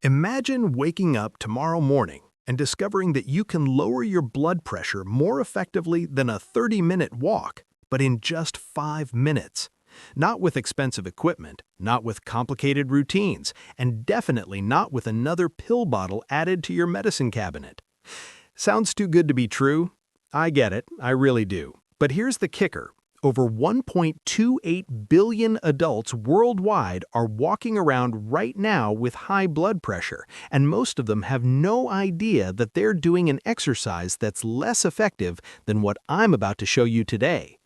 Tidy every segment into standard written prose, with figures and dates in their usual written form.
Imagine waking up tomorrow morning and discovering that you can lower your blood pressure more effectively than a 30-minute walk, but in just 5 minutes. Not with expensive equipment, not with complicated routines, and definitely not with another pill bottle added to your medicine cabinet. Sounds too good to be true? I get it, I really do. But here's the kicker. Over 1.28 billion adults worldwide are walking around right now with high blood pressure, and most of them have no idea that they're doing an exercise that's less effective than what I'm about to show you today.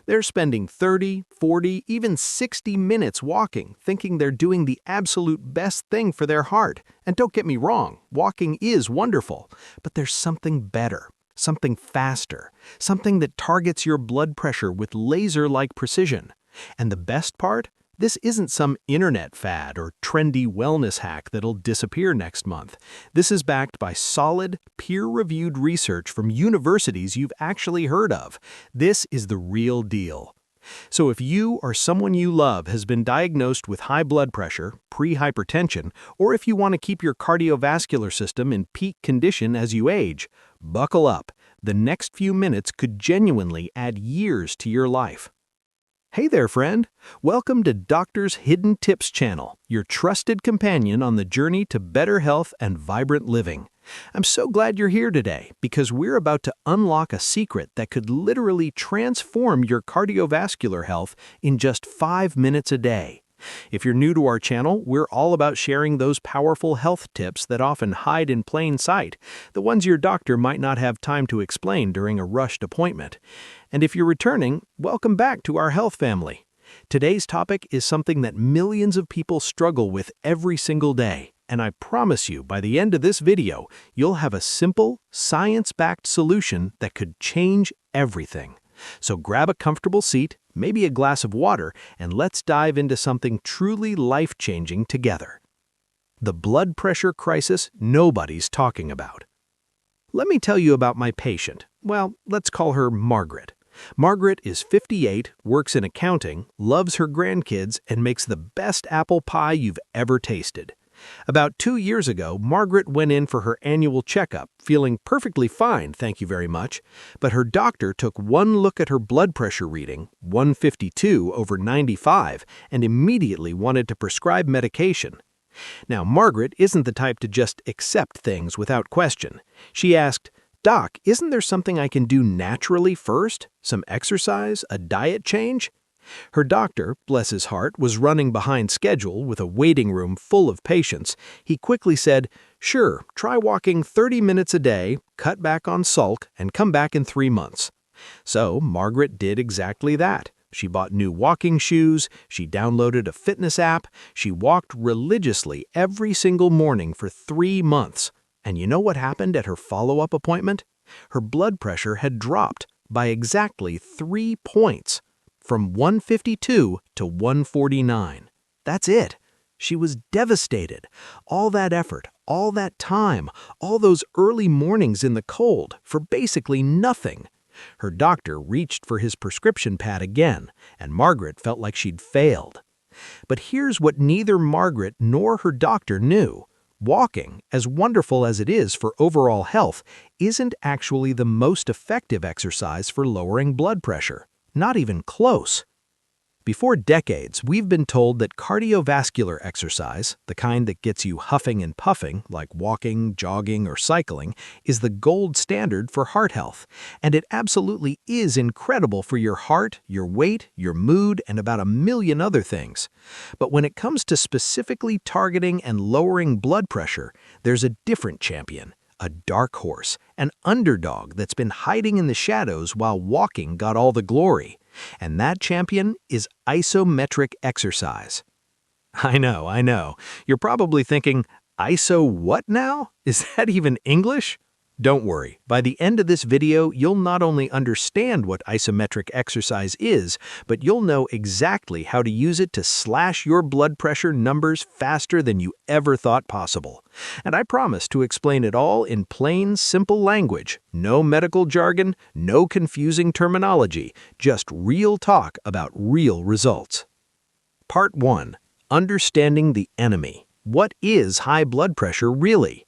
They're spending 30, 40, even 60 minutes walking, thinking they're doing the absolute best thing for their heart. And don't get me wrong, walking is wonderful, but there's something better. Something faster, something that targets your blood pressure with laser-like precision. And the best part? This isn't some internet fad or trendy wellness hack that'll disappear next month. This is backed by solid, peer-reviewed research from universities you've actually heard of. This is the real deal. So if you or someone you love has been diagnosed with high blood pressure, pre-hypertension, or if you want to keep your cardiovascular system in peak condition as you age, buckle up. The next few minutes could genuinely add years to your life. Hey there, friend. Welcome to Doctor's Hidden Tips channel, your trusted companion on the journey to better health and vibrant living. I'm so glad you're here today because we're about to unlock a secret that could literally transform your cardiovascular health in just 5 minutes a day. If you're new to our channel, we're all about sharing those powerful health tips that often hide in plain sight, the ones your doctor might not have time to explain during a rushed appointment. And if you're returning, welcome back to our health family. Today's topic is something that millions of people struggle with every single day. And I promise you, by the end of this video, you'll have a simple, science-backed solution that could change everything. So grab a comfortable seat, maybe a glass of water, and let's dive into something truly life-changing together. The blood pressure crisis nobody's talking about. Let me tell you about my patient. Well, let's call her Margaret. Margaret is 58, works in accounting, loves her grandkids, and makes the best apple pie you've ever tasted. About 2 years ago, Margaret went in for her annual checkup, feeling perfectly fine, thank you very much. But her doctor took one look at her blood pressure reading, 152/95, and immediately wanted to prescribe medication. Now, Margaret isn't the type to just accept things without question. She asked, "Doc, isn't there something I can do naturally first? Some exercise, a diet change?" Her doctor, bless his heart, was running behind schedule with a waiting room full of patients. He quickly said, "Sure, try walking 30 minutes a day, cut back on salt, and come back in 3 months." So Margaret did exactly that. She bought new walking shoes, she downloaded a fitness app, she walked religiously every single morning for 3 months. And you know what happened at her follow-up appointment? Her blood pressure had dropped by exactly 3 points. From 152 to 149. That's it. She was devastated. All that effort, all that time, all those early mornings in the cold for basically nothing. Her doctor reached for his prescription pad again, and Margaret felt like she'd failed. But here's what neither Margaret nor her doctor knew. Walking, as wonderful as it is for overall health, isn't actually the most effective exercise for lowering blood pressure. Not even close. For decades, we've been told that cardiovascular exercise, the kind that gets you huffing and puffing, like walking, jogging, or cycling, is the gold standard for heart health. And it absolutely is incredible for your heart, your weight, your mood, and about a million other things. But when it comes to specifically targeting and lowering blood pressure, there's a different champion. A dark horse, an underdog that's been hiding in the shadows while walking got all the glory. And that champion is isometric exercise. I know. You're probably thinking, iso what now? Is that even English? Don't worry, by the end of this video, you'll not only understand what isometric exercise is, but you'll know exactly how to use it to slash your blood pressure numbers faster than you ever thought possible. And I promise to explain it all in plain, simple language. No medical jargon, no confusing terminology, just real talk about real results. Part 1. Understanding the enemy. What is high blood pressure really?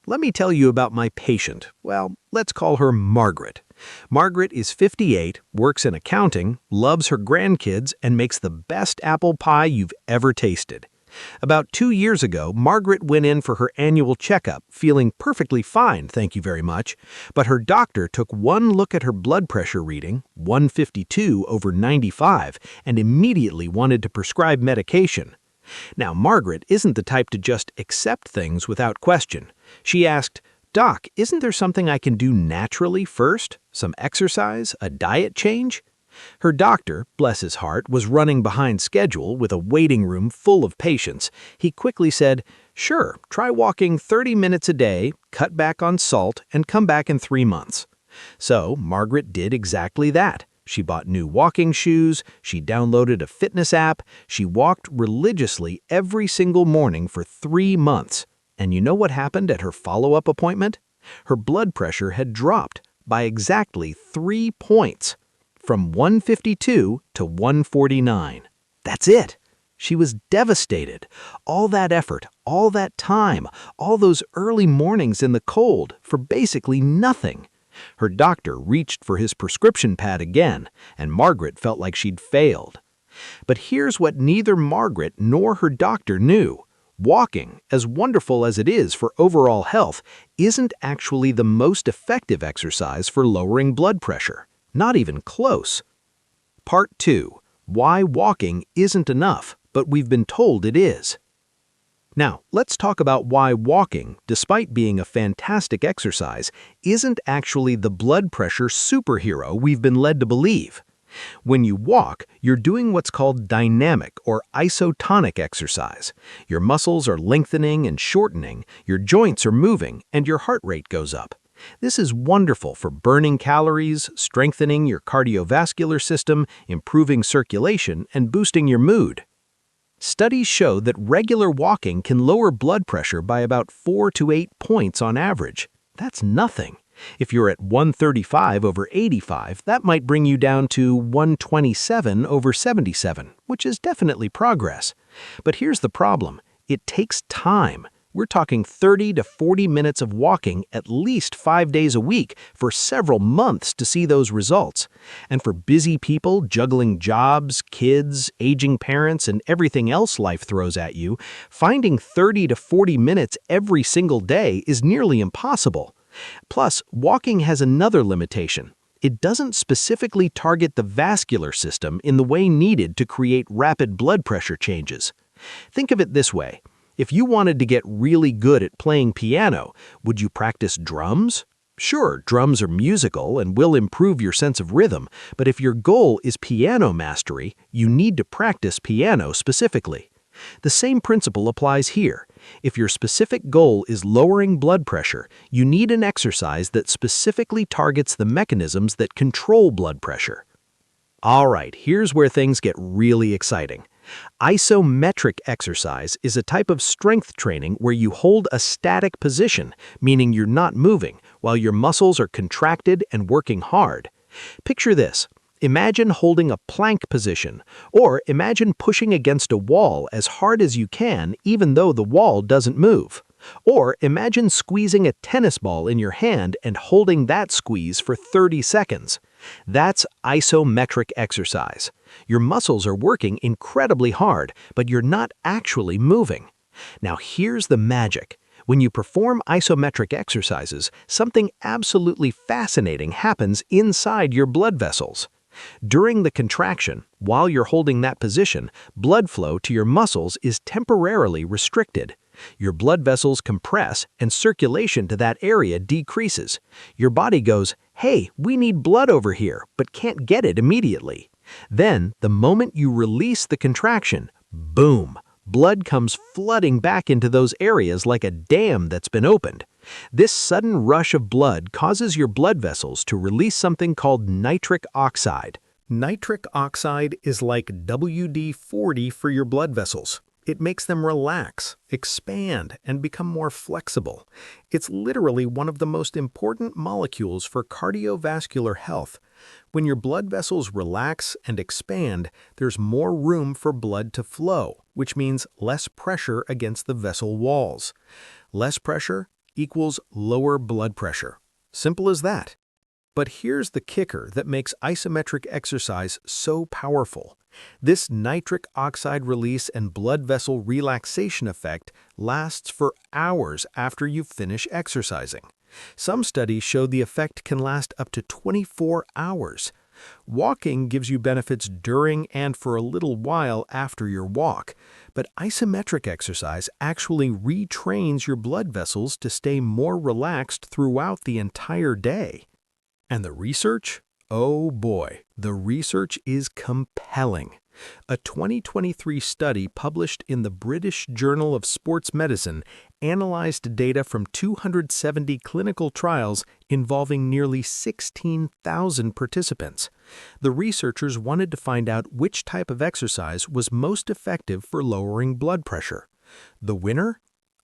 Let me tell you about my patient. Well, let's call her Margaret. Margaret is 58, works in accounting, loves her grandkids, and makes the best apple pie you've ever tasted. About 2 years ago, Margaret went in for her annual checkup, feeling perfectly fine, thank you very much, but her doctor took one look at her blood pressure reading, 152/95, and immediately wanted to prescribe medication. Now, Margaret isn't the type to just accept things without question. She asked, "Doc, isn't there something I can do naturally first? Some exercise? A diet change?" Her doctor, bless his heart, was running behind schedule with a waiting room full of patients. He quickly said, "Sure, try walking 30 minutes a day, cut back on salt, and come back in 3 months." So, Margaret did exactly that. She bought new walking shoes, she downloaded a fitness app, she walked religiously every single morning for 3 months. And you know what happened at her follow-up appointment? Her blood pressure had dropped by exactly 3 points, from 152 to 149. That's it. She was devastated. All that effort, all that time, all those early mornings in the cold for basically nothing. Her doctor reached for his prescription pad again, and Margaret felt like she'd failed. But here's what neither Margaret nor her doctor knew. Walking, as wonderful as it is for overall health, isn't actually the most effective exercise for lowering blood pressure. Not even close. Part 2. Why walking isn't enough, but we've been told it is. Now, let's talk about why walking, despite being a fantastic exercise, isn't actually the blood pressure superhero we've been led to believe. When you walk, you're doing what's called dynamic or isotonic exercise. Your muscles are lengthening and shortening, your joints are moving, and your heart rate goes up. This is wonderful for burning calories, strengthening your cardiovascular system, improving circulation, and boosting your mood. Studies show that regular walking can lower blood pressure by about 4 to 8 points on average. That's nothing. If you're at 135/85, that might bring you down to 127/77, which is definitely progress. But here's the problem. It takes time. We're talking 30 to 40 minutes of walking at least 5 days a week for several months to see those results. And for busy people juggling jobs, kids, aging parents, and everything else life throws at you, finding 30 to 40 minutes every single day is nearly impossible. Plus, walking has another limitation. It doesn't specifically target the vascular system in the way needed to create rapid blood pressure changes. Think of it this way. If you wanted to get really good at playing piano, would you practice drums? Sure, drums are musical and will improve your sense of rhythm, but if your goal is piano mastery, you need to practice piano specifically. The same principle applies here. If your specific goal is lowering blood pressure, you need an exercise that specifically targets the mechanisms that control blood pressure. All right, here's where things get really exciting. Isometric exercise is a type of strength training where you hold a static position, meaning you're not moving, while your muscles are contracted and working hard. Picture this. Imagine holding a plank position, or imagine pushing against a wall as hard as you can even though the wall doesn't move. Or imagine squeezing a tennis ball in your hand and holding that squeeze for 30 seconds. That's isometric exercise. Your muscles are working incredibly hard, but you're not actually moving. Now here's the magic. When you perform isometric exercises, something absolutely fascinating happens inside your blood vessels. During the contraction, while you're holding that position, blood flow to your muscles is temporarily restricted. Your blood vessels compress and circulation to that area decreases. Your body goes, "Hey, we need blood over here," but can't get it immediately. Then, the moment you release the contraction, boom, blood comes flooding back into those areas like a dam that's been opened. This sudden rush of blood causes your blood vessels to release something called nitric oxide. Nitric oxide is like WD-40 for your blood vessels. It makes them relax, expand, and become more flexible. It's literally one of the most important molecules for cardiovascular health. When your blood vessels relax and expand, there's more room for blood to flow, which means less pressure against the vessel walls. Less pressure equals lower blood pressure. Simple as that. But here's the kicker that makes isometric exercise so powerful. This nitric oxide release and blood vessel relaxation effect lasts for hours after you finish exercising. Some studies show the effect can last up to 24 hours. Walking gives you benefits during and for a little while after your walk, but isometric exercise actually retrains your blood vessels to stay more relaxed throughout the entire day. And the research? Oh boy, the research is compelling. A 2023 study published in the British Journal of Sports Medicine analyzed data from 270 clinical trials involving nearly 16,000 participants. The researchers wanted to find out which type of exercise was most effective for lowering blood pressure. The winner?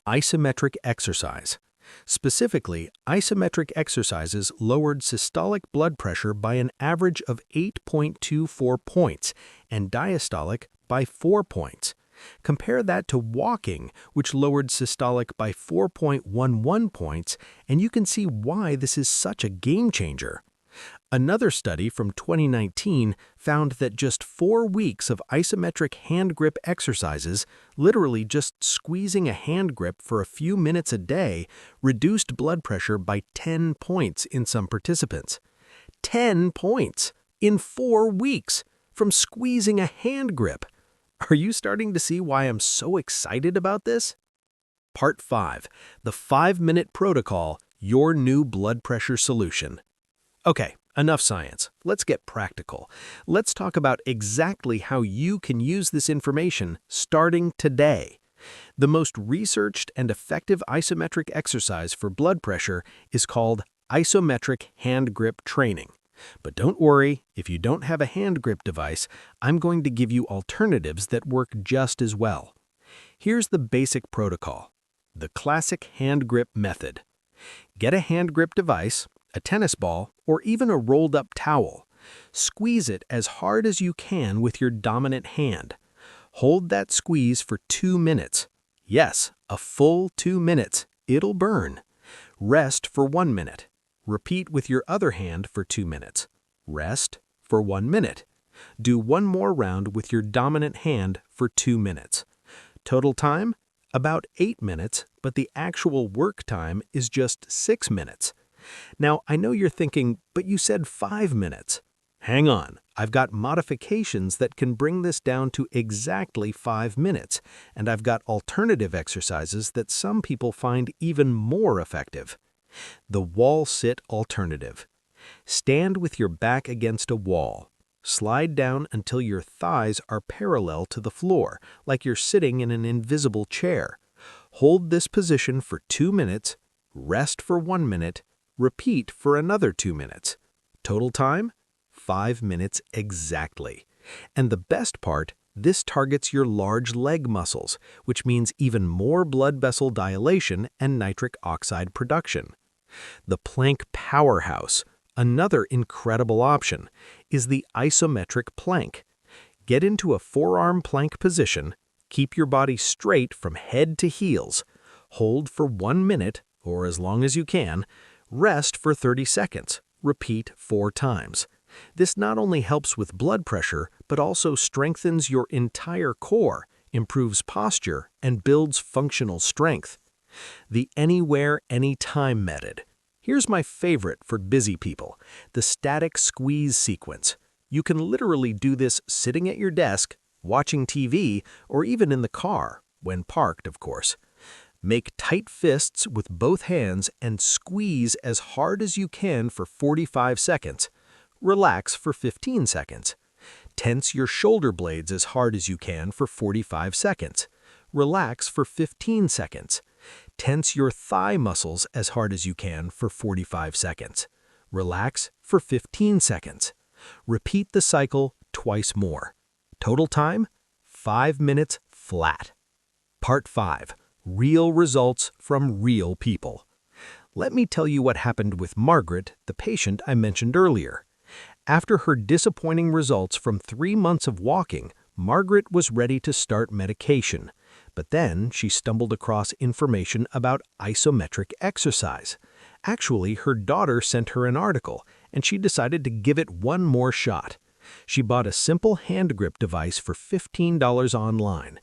Isometric exercise. Specifically, isometric exercises lowered systolic blood pressure by an average of 8.24 points and diastolic by 4 points. Compare that to walking, which lowered systolic by 4.11 points, and you can see why this is such a game changer. Another study from 2019 found that just 4 weeks of isometric hand grip exercises, literally just squeezing a hand grip for a few minutes a day, reduced blood pressure by 10 points in some participants. 10 points in 4 weeks from squeezing a hand grip. Are you starting to see why I'm so excited about this? Part 5. The 5-Minute Protocol, Your New Blood Pressure Solution. Okay, enough science. Let's get practical. Let's talk about exactly how you can use this information starting today. The most researched and effective isometric exercise for blood pressure is called isometric hand grip training. But don't worry, if you don't have a hand grip device, I'm going to give you alternatives that work just as well. Here's the basic protocol. The classic hand grip method. Get a hand grip device, a tennis ball, or even a rolled-up towel. Squeeze it as hard as you can with your dominant hand. Hold that squeeze for 2 minutes. Yes, a full 2 minutes. It'll burn. Rest for 1 minute. Repeat with your other hand for 2 minutes. Rest for 1 minute. Do one more round with your dominant hand for 2 minutes. Total time? About 8 minutes, but the actual work time is just 6 minutes. Now, I know you're thinking, but you said 5 minutes. Hang on, I've got modifications that can bring this down to exactly 5 minutes, and I've got alternative exercises that some people find even more effective. The wall sit alternative. Stand with your back against a wall. Slide down until your thighs are parallel to the floor, like you're sitting in an invisible chair. Hold this position for 2 minutes, rest for 1 minute, repeat for another 2 minutes. Total time? 5 minutes exactly. And the best part, this targets your large leg muscles, which means even more blood vessel dilation and nitric oxide production. The plank powerhouse, another incredible option, is the isometric plank. Get into a forearm plank position, keep your body straight from head to heels, hold for 1 minute, or as long as you can, rest for 30 seconds, repeat 4 times. This not only helps with blood pressure, but also strengthens your entire core, improves posture, and builds functional strength. The anywhere, anytime method. Here's my favorite for busy people, the static squeeze sequence. You can literally do this sitting at your desk, watching TV, or even in the car, when parked, of course. Make tight fists with both hands and squeeze as hard as you can for 45 seconds. Relax for 15 seconds. Tense your shoulder blades as hard as you can for 45 seconds. Relax for 15 seconds. Tense your thigh muscles as hard as you can for 45 seconds. Relax for 15 seconds. Repeat the cycle twice more. Total time? 5 minutes flat. Part 5. Real results from real people. Let me tell you what happened with Margaret, the patient I mentioned earlier. After her disappointing results from 3 months of walking, Margaret was ready to start medication. But then she stumbled across information about isometric exercise. Actually, her daughter sent her an article, and she decided to give it one more shot. She bought a simple hand grip device for $15 online.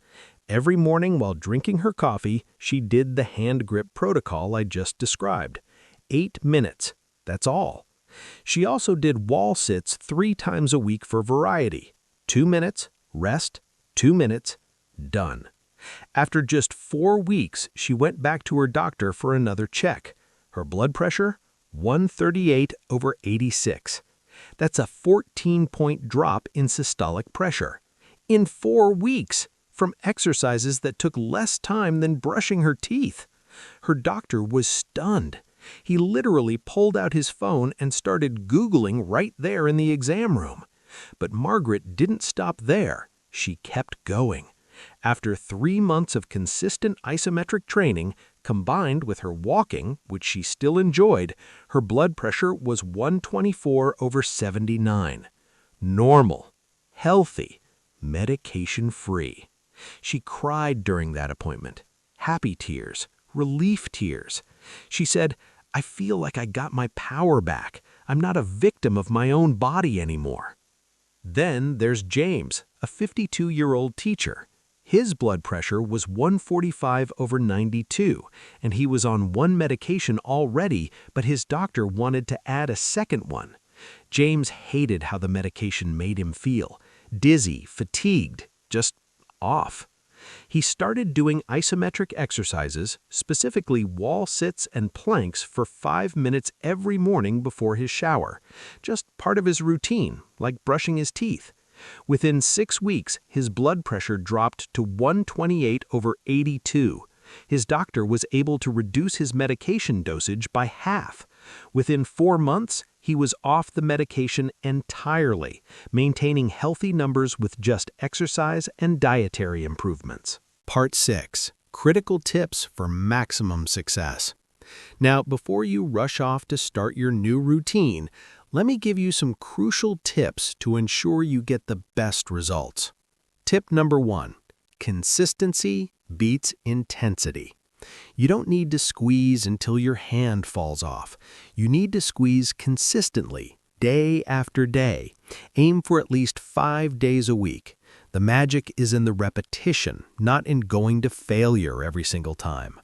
Every morning while drinking her coffee, she did the hand grip protocol I just described. 8 minutes. That's all. She also did wall sits 3 times a week for variety. 2 minutes, rest, 2 minutes, done. After just 4 weeks, she went back to her doctor for another check. Her blood pressure? 138/86. That's a 14-point drop in systolic pressure. In 4 weeks, from exercises that took less time than brushing her teeth. Her doctor was stunned. He literally pulled out his phone and started Googling right there in the exam room. But Margaret didn't stop there. She kept going. After 3 months of consistent isometric training, combined with her walking, which she still enjoyed, her blood pressure was 124/79. Normal, healthy, medication-free. She cried during that appointment. Happy tears, relief tears. She said, "I feel like I got my power back. I'm not a victim of my own body anymore." Then there's James, a 52-year-old teacher. His blood pressure was 145/92, and he was on one medication already, but his doctor wanted to add a second one. James hated how the medication made him feel. Dizzy, fatigued, just off. He started doing isometric exercises, specifically wall sits and planks for 5 minutes every morning before his shower. Just part of his routine, like brushing his teeth. Within 6 weeks, his blood pressure dropped to 128/82. His doctor was able to reduce his medication dosage by half. Within 4 months, he was off the medication entirely, maintaining healthy numbers with just exercise and dietary improvements. Part 6. Critical tips for maximum success. Now, before you rush off to start your new routine, let me give you some crucial tips to ensure you get the best results. Tip number 1. Consistency beats intensity. You don't need to squeeze until your hand falls off. You need to squeeze consistently, day after day. Aim for at least 5 days a week. The magic is in the repetition, not in going to failure every single time.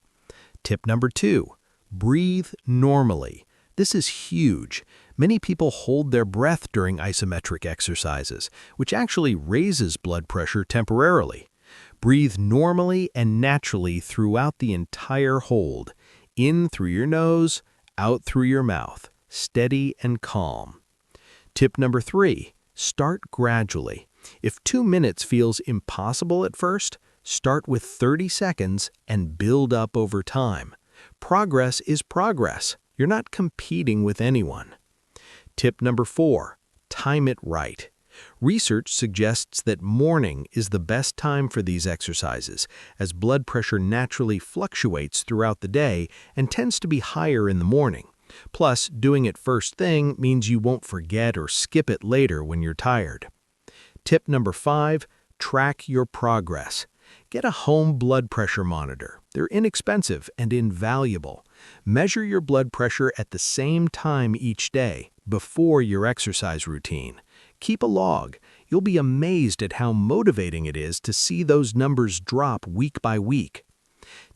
Tip number 2. Breathe normally. This is huge. Many people hold their breath during isometric exercises, which actually raises blood pressure temporarily. Breathe normally and naturally throughout the entire hold. In through your nose, out through your mouth. Steady and calm. Tip number 3. Start gradually. If 2 minutes feels impossible at first, start with 30 seconds and build up over time. Progress is progress. You're not competing with anyone. Tip number 4. Time it right. Research suggests that morning is the best time for these exercises, as blood pressure naturally fluctuates throughout the day and tends to be higher in the morning. Plus, doing it first thing means you won't forget or skip it later when you're tired. Tip number 5. Track your progress. Get a home blood pressure monitor. They're inexpensive and invaluable. Measure your blood pressure at the same time each day, before your exercise routine. Keep a log. You'll be amazed at how motivating it is to see those numbers drop week by week.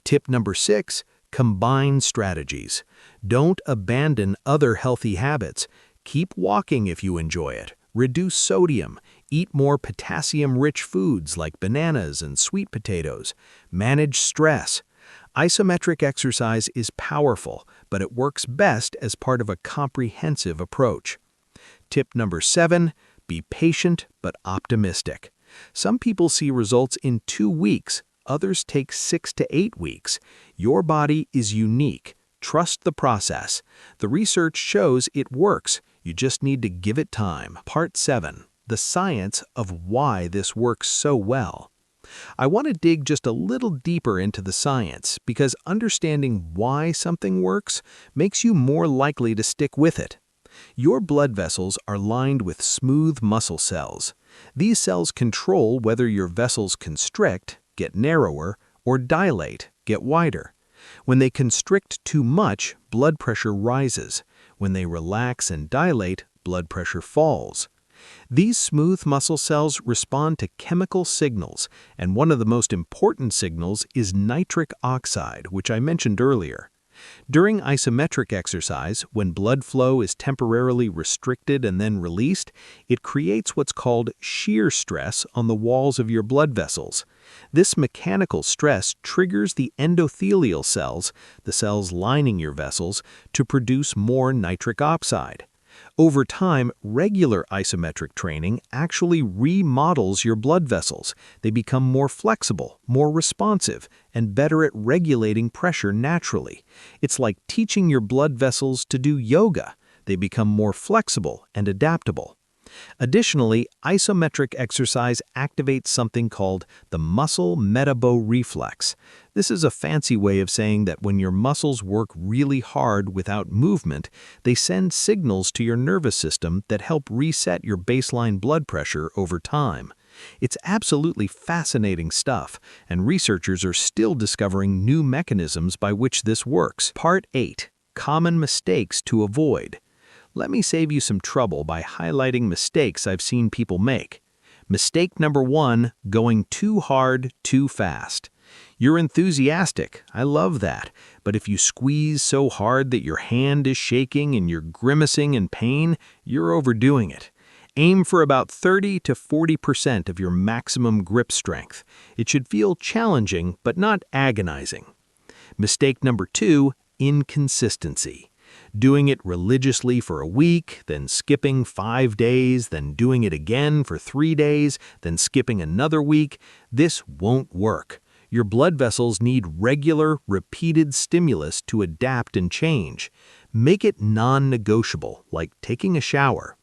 Tip number 6. Combine strategies. Don't abandon other healthy habits. Keep walking if you enjoy it. Reduce sodium. Eat more potassium-rich foods like bananas and sweet potatoes. Manage stress. Isometric exercise is powerful, but it works best as part of a comprehensive approach. Tip number 7. Be patient but optimistic. Some people see results in 2 weeks. Others take 6 to 8 weeks. Your body is unique. Trust the process. The research shows it works. You just need to give it time. Part 7. The science of why this works so well. I want to dig just a little deeper into the science because understanding why something works makes you more likely to stick with it. Your blood vessels are lined with smooth muscle cells. These cells control whether your vessels constrict, get narrower, or dilate, get wider. When they constrict too much, blood pressure rises. When they relax and dilate, blood pressure falls. These smooth muscle cells respond to chemical signals, and one of the most important signals is nitric oxide, which I mentioned earlier. During isometric exercise, when blood flow is temporarily restricted and then released, it creates what's called shear stress on the walls of your blood vessels. This mechanical stress triggers the endothelial cells, the cells lining your vessels, to produce more nitric oxide. Over time, regular isometric training actually remodels your blood vessels. They become more flexible, more responsive, and better at regulating pressure naturally. It's like teaching your blood vessels to do yoga. They become more flexible and adaptable. Additionally, isometric exercise activates something called the muscle metaboreflex. This is a fancy way of saying that when your muscles work really hard without movement, they send signals to your nervous system that help reset your baseline blood pressure over time. It's absolutely fascinating stuff, and researchers are still discovering new mechanisms by which this works. Part 8. Common mistakes to avoid. Let me save you some trouble by highlighting mistakes I've seen people make. Mistake number 1, going too hard, too fast. You're enthusiastic, I love that, but if you squeeze so hard that your hand is shaking and you're grimacing in pain, you're overdoing it. Aim for about 30 to 40% of your maximum grip strength. It should feel challenging, but not agonizing. Mistake number 2, inconsistency. Doing it religiously for a week, then skipping 5 days, then doing it again for 3 days, then skipping another week, this won't work. Your blood vessels need regular, repeated stimulus to adapt and change. Make it non-negotiable, like taking a shower.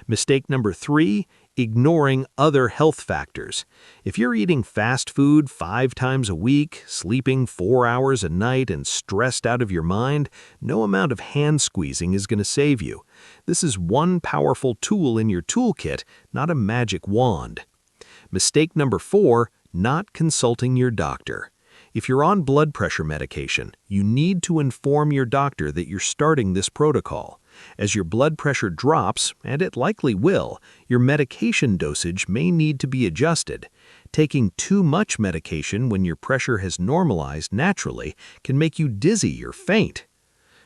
Mistake number 3, ignoring other health factors. If you're eating fast food 5 times a week, sleeping 4 hours a night, and stressed out of your mind, no amount of hand squeezing is going to save you. This is one powerful tool in your toolkit, not a magic wand. Mistake number 4, not consulting your doctor. If you're on blood pressure medication, you need to inform your doctor that you're starting this protocol. As your blood pressure drops, and it likely will, your medication dosage may need to be adjusted. Taking too much medication when your pressure has normalized naturally can make you dizzy or faint.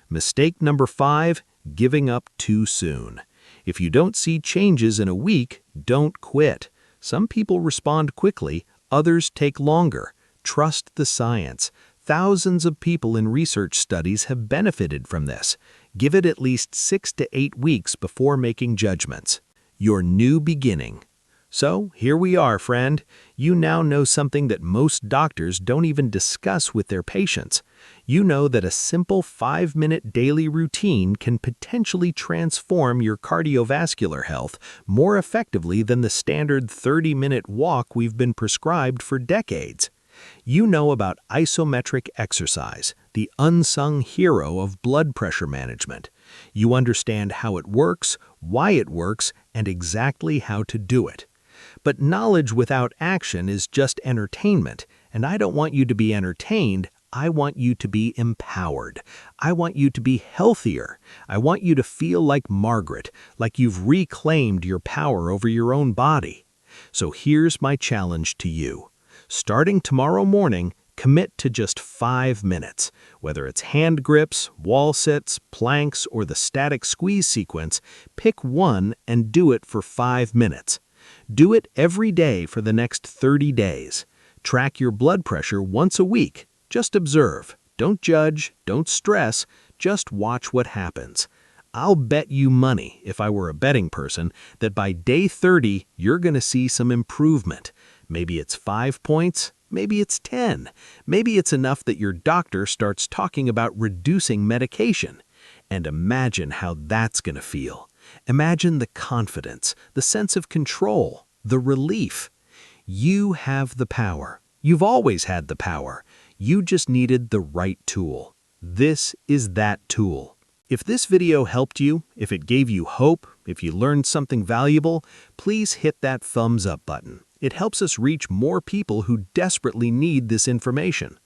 Mistake number 5, giving up too soon. If you don't see changes in a week, don't quit. Some people respond quickly, others take longer. Trust the science. Thousands of people in research studies have benefited from this. Give it at least 6 to 8 weeks before making judgments. Your new beginning. So, here we are, friend. You now know something that most doctors don't even discuss with their patients. You know that a simple 5-minute daily routine can potentially transform your cardiovascular health more effectively than the standard 30-minute walk we've been prescribed for decades. You know about isometric exercise, the unsung hero of blood pressure management. You understand how it works, why it works, and exactly how to do it. But knowledge without action is just entertainment, and I don't want you to be entertained. I want you to be empowered. I want you to be healthier. I want you to feel like Margaret, like you've reclaimed your power over your own body. So here's my challenge to you. Starting tomorrow morning, commit to just 5 minutes. Whether it's hand grips, wall sits, planks, or the static squeeze sequence, pick one and do it for 5 minutes. Do it every day for the next 30 days. Track your blood pressure once a week. Just observe. Don't judge, don't stress, just watch what happens. I'll bet you money, if I were a betting person, that by day 30, you're going to see some improvement. Maybe it's 5 points, maybe it's 10. Maybe it's enough that your doctor starts talking about reducing medication. And imagine how that's going to feel. Imagine the confidence, the sense of control, the relief. You have the power. You've always had the power. You just needed the right tool. This is that tool. If this video helped you, if it gave you hope, if you learned something valuable, please hit that thumbs up button. It helps us reach more people who desperately need this information.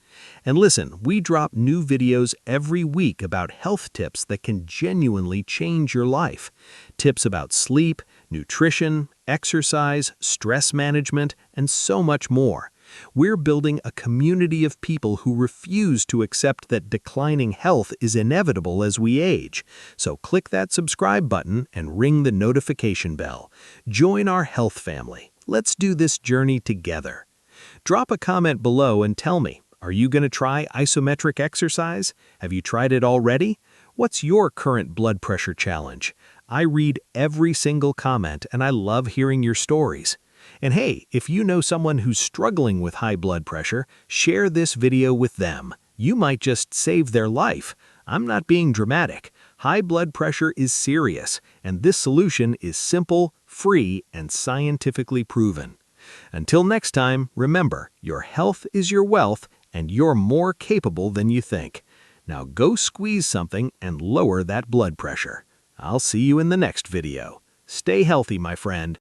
And listen, we drop new videos every week about health tips that can genuinely change your life. Tips about sleep, nutrition, exercise, stress management, and so much more. We're building a community of people who refuse to accept that declining health is inevitable as we age. So click that subscribe button and ring the notification bell. Join our health family. Let's do this journey together. Drop a comment below and tell me, are you going to try isometric exercise? Have you tried it already? What's your current blood pressure challenge? I read every single comment and I love hearing your stories. And hey, if you know someone who's struggling with high blood pressure, share this video with them. You might just save their life. I'm not being dramatic. High blood pressure is serious, and this solution is simple, free, and scientifically proven. Until next time, remember, your health is your wealth, and you're more capable than you think. Now go squeeze something and lower that blood pressure. I'll see you in the next video. Stay healthy, my friend.